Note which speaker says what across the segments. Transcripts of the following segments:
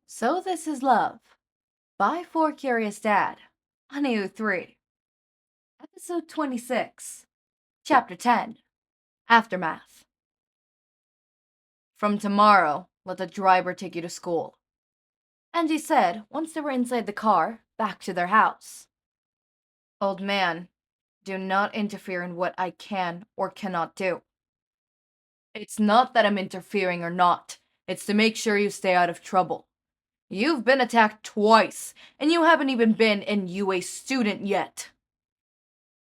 Speaker 1: So This Is Love by For Curious Dad on AO3. Episode 26, Chapter 10, Aftermath. From tomorrow, let the driver take you to school, Enji said once they were inside the car, back to their house. Old man, do not interfere in what I can or cannot do. It's not that I'm interfering or not, it's to make sure you stay out of trouble. You've been attacked twice, and you haven't even been an UA student yet.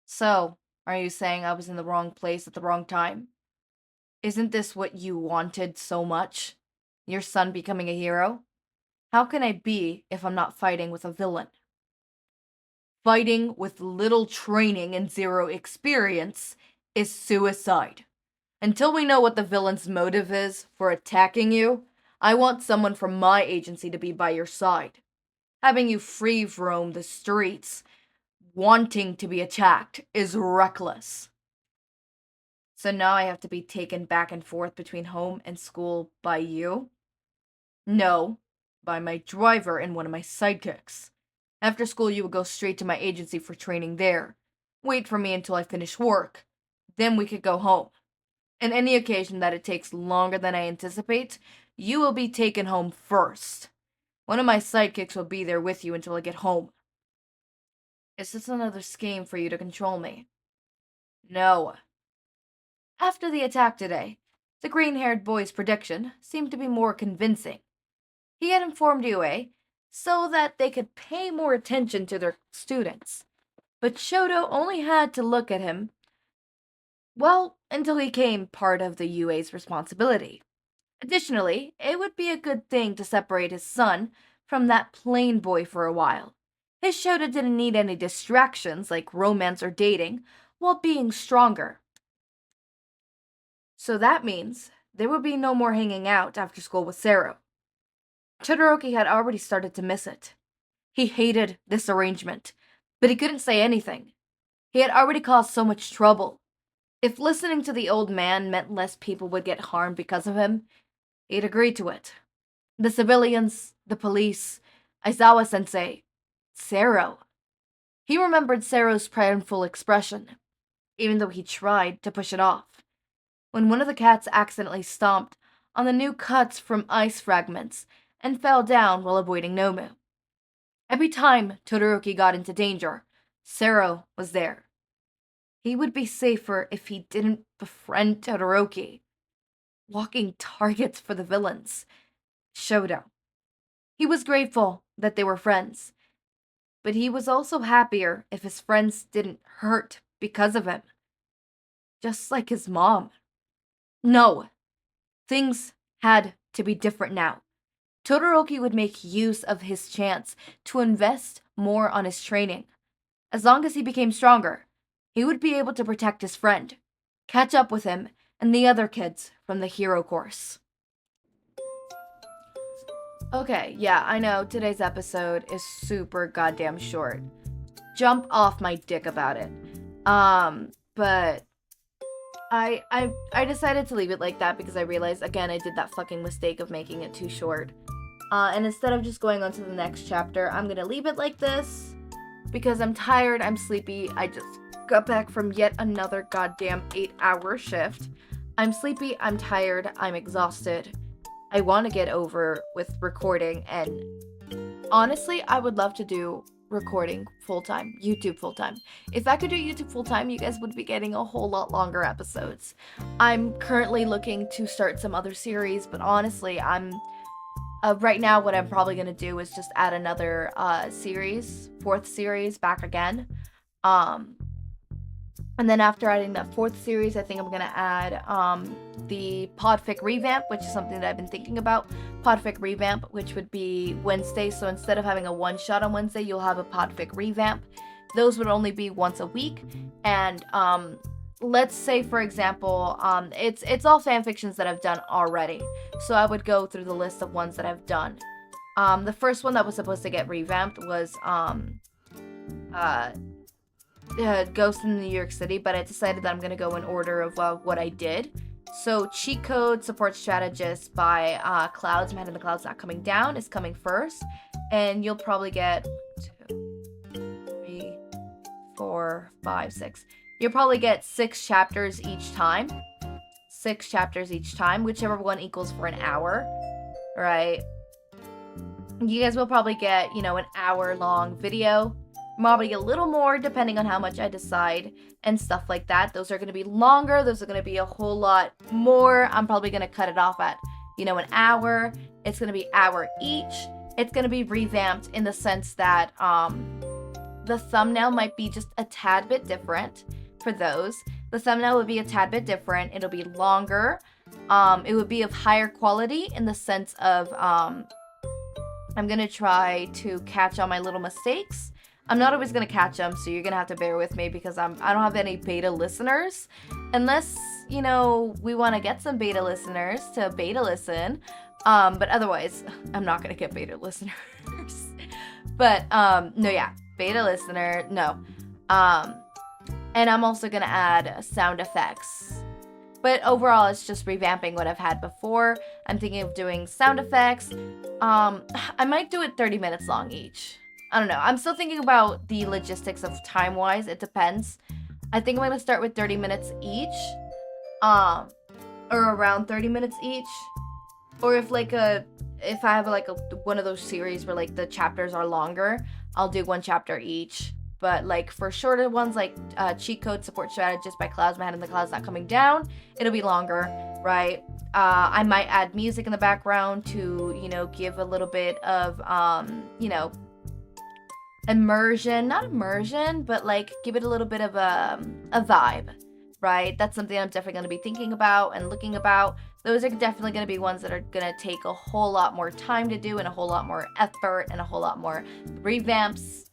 Speaker 1: So, are you saying I was in the wrong place at the wrong time? Isn't this what you wanted so much? Your son becoming a hero? How can I be if I'm not fighting with a villain? Fighting with little training and zero experience is suicide. Until we know what the villain's motive is for attacking you, I want someone from my agency to be by your side. Having you free roam the streets, wanting to be attacked, is reckless. So now I have to be taken back and forth between home and school by you? No, by my driver and one of my sidekicks. After school, you would go straight to my agency for training there. Wait for me until I finish work. Then we could go home. On any occasion that it takes longer than I anticipate, you will be taken home first. One of my sidekicks will be there with you until I get home. Is this another scheme for you to control me? No. After the attack today, the green-haired boy's prediction seemed to be more convincing. He had informed UA so that they could pay more attention to their students. But Shouto only had to look at him, well, until he became part of the UA's responsibility. Additionally, it would be a good thing to separate his son from that plain boy for a while. His Shouto didn't need any distractions like romance or dating while being stronger. So that means there would be no more hanging out after school with Sero. Todoroki had already started to miss it. He hated this arrangement, but he couldn't say anything. He had already caused so much trouble. If listening to the old man meant less people would get harmed because of him, he'd agree to it. The civilians, the police, Aizawa-sensei, Sero. He remembered Sero's prideful expression, even though he tried to push it off. When one of the cats accidentally stomped on the new cuts from ice fragments and fell down while avoiding Nomu. Every time Todoroki got into danger, Sero was there. He would be safer if he didn't befriend Todoroki. Walking targets for the villains. Shouto. He was grateful that they were friends, but he was also happier if his friends didn't hurt because of him. Just like his mom. No. Things had to be different now. Todoroki would make use of his chance to invest more on his training. As long as he became stronger, he would be able to protect his friend, catch up with him and the other kids from the hero course. Okay, yeah, I know today's episode is super goddamn short. Jump off my dick about it. But I decided to leave it like that because I realized, again, I did that fucking mistake of making it too short. And instead of just going on to the next chapter, I'm gonna leave it like this because I'm tired, I'm sleepy, I just got back from yet another goddamn 8-hour shift. I'm sleepy, I'm tired, I'm exhausted. I want to get over with recording, and honestly, I would love to do recording full-time, YouTube full-time. If I could do YouTube full-time, you guys would be getting a whole lot longer episodes. I'm currently looking to start some other series, but honestly, right now what I'm probably going to do is just add another series, 4th series back again. And then after adding that 4th series, I think I'm going to add the Podfic revamp, which is something that I've been thinking about. Podfic revamp, which would be Wednesday. So instead of having a one-shot on Wednesday, you'll have a Podfic revamp. Those would only be once a week. And let's say, for example, it's all fanfictions that I've done already. So I would go through the list of ones that I've done. The first one that was supposed to get revamped was Ghost in New York City, but I decided that I'm going to go in order of what I did. So Cheat Code Support Strategist by Clouds, Man in the Clouds Not Coming Down is coming first. And you'll probably get 2, 3, 4, 5, 6. You'll probably get 6 chapters each time. 6 chapters each time, whichever one equals for an hour, right? You guys will probably get, you know, an hour-long video. Probably a little more depending on how much I decide and stuff like that. Those are going to be longer. Those are going to be a whole lot more. I'm probably going to cut it off at, you know, an hour. It's going to be hour each. It's going to be revamped in the sense that the thumbnail might be just a tad bit different for those. The thumbnail would be a tad bit different. It'll be longer. It would be of higher quality in the sense of I'm going to try to catch all my little mistakes. I'm not always going to catch them, so you're going to have to bear with me because I don't have any beta listeners. Unless, you know, we want to get some beta listeners to beta listen. But otherwise, I'm not going to get beta listeners. But, no, yeah. Beta listener, no. And I'm also going to add sound effects. But overall, it's just revamping what I've had before. I'm thinking of doing sound effects. I might do it 30 minutes long each. I don't know. I'm still thinking about the logistics of time-wise. It depends. I think I'm going to start with 30 minutes each. Or around 30 minutes each. Or if I have one of those series where like the chapters are longer, I'll do 1 chapter each. But like for shorter ones like Cheat Code Support Strategist by Clouds, Man in the Clouds Not Coming Down, it'll be longer, right? I might add music in the background to, you know, give a little bit of, you know, immersion. Not immersion, but like give it a little bit of a vibe, right? That's something I'm definitely going to be thinking about and looking about. Those are definitely going to be ones that are going to take a whole lot more time to do and a whole lot more effort and a whole lot more revamps.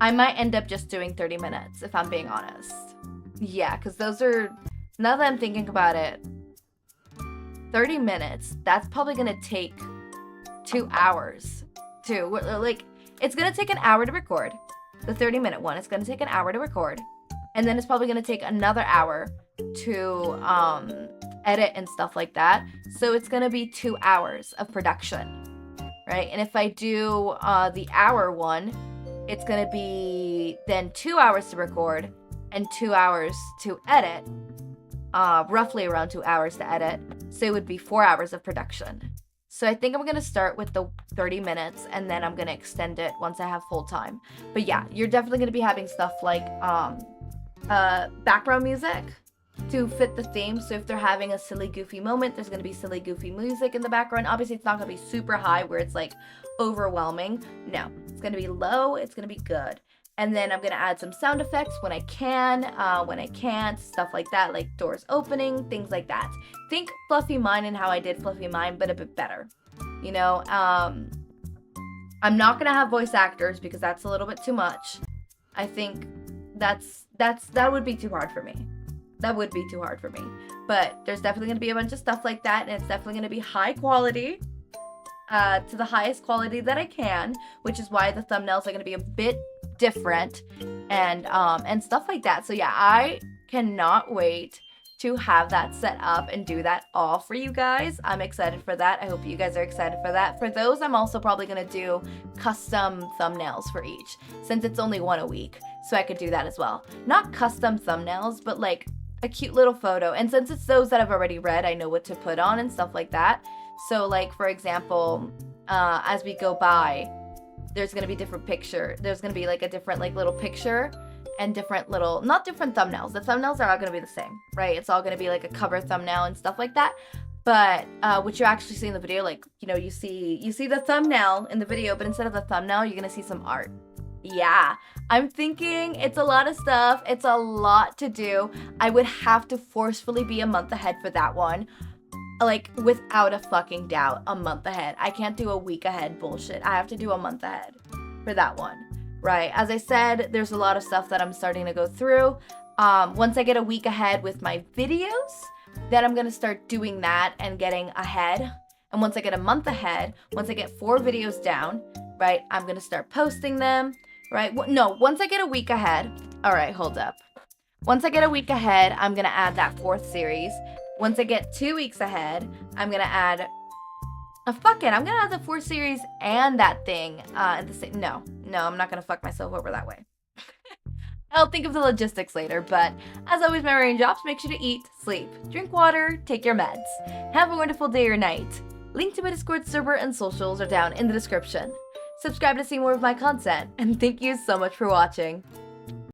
Speaker 1: I might end up just doing 30 minutes if I'm being honest. Yeah, because those are, now that I'm thinking about it, 30 minutes, that's probably going to take 2 hours too. Like, it's going to take an hour to record. The 30-minute one, it's going to take an hour to record. And then it's probably going to take another hour to edit and stuff like that. So it's going to be 2 hours of production, right? And if I do the hour one, it's going to be then 2 hours to record and 2 hours to edit. Roughly around 2 hours to edit. So it would be 4 hours of production. So I think I'm going to start with the 30 minutes and then I'm going to extend it once I have full time. But yeah, you're definitely going to be having stuff like background music to fit the theme. So if they're having a silly, goofy moment, there's going to be silly, goofy music in the background. Obviously, it's not going to be super high where it's like overwhelming. No, it's going to be low. It's going to be good. And then I'm going to add some sound effects when I can, when I can't, stuff like that, like doors opening, things like that. Think Fluffy Mine and how I did Fluffy Mine, but a bit better. You know, I'm not going to have voice actors because that's a little bit too much. I think that would be too hard for me. That would be too hard for me. But there's definitely going to be a bunch of stuff like that, and it's definitely going to be high quality, to the highest quality that I can, which is why the thumbnails are going to be a bit different and stuff like that. So yeah, I cannot wait to have that set up and do that all for you guys. I'm excited for that. I hope you guys are excited for that. For those, I'm also probably going to do custom thumbnails for each, since it's only one a week, so I could do that as well. Not custom thumbnails, but like a cute little photo. And since it's those that I've already read, I know what to put on and stuff like that. So like, for example, as we go by, there's going to be different picture. There's going to be like a different like little picture and different little, not different thumbnails. The thumbnails are all going to be the same, right? It's all going to be like a cover thumbnail and stuff like that. But what you actually see in the video, like, you know, you see the thumbnail in the video, but instead of the thumbnail, you're going to see some art. Yeah, I'm thinking it's a lot of stuff. It's a lot to do. I would have to forcefully be a month ahead for that one. Like, without a fucking doubt, a month ahead. I can't do a week ahead bullshit. I have to do a month ahead for that one, right? As I said, there's a lot of stuff that I'm starting to go through. Once I get a week ahead with my videos, then I'm going to start doing that and getting ahead. And once I get a month ahead, once I get 4 videos down, right, I'm going to start posting them, right? No, once I get a week ahead, all right, hold up. Once I get a week ahead, I'm going to add that 4th series. Once I get 2 weeks ahead, I'm gonna add... fuck it, I'm gonna add the 4 series and that thing at the same... No, I'm not gonna fuck myself over that way. I'll think of the logistics later, but as always, my raindrops, make sure to eat, sleep, drink water, take your meds. Have a wonderful day or night. Link to my Discord server and socials are down in the description. Subscribe to see more of my content, and thank you so much for watching.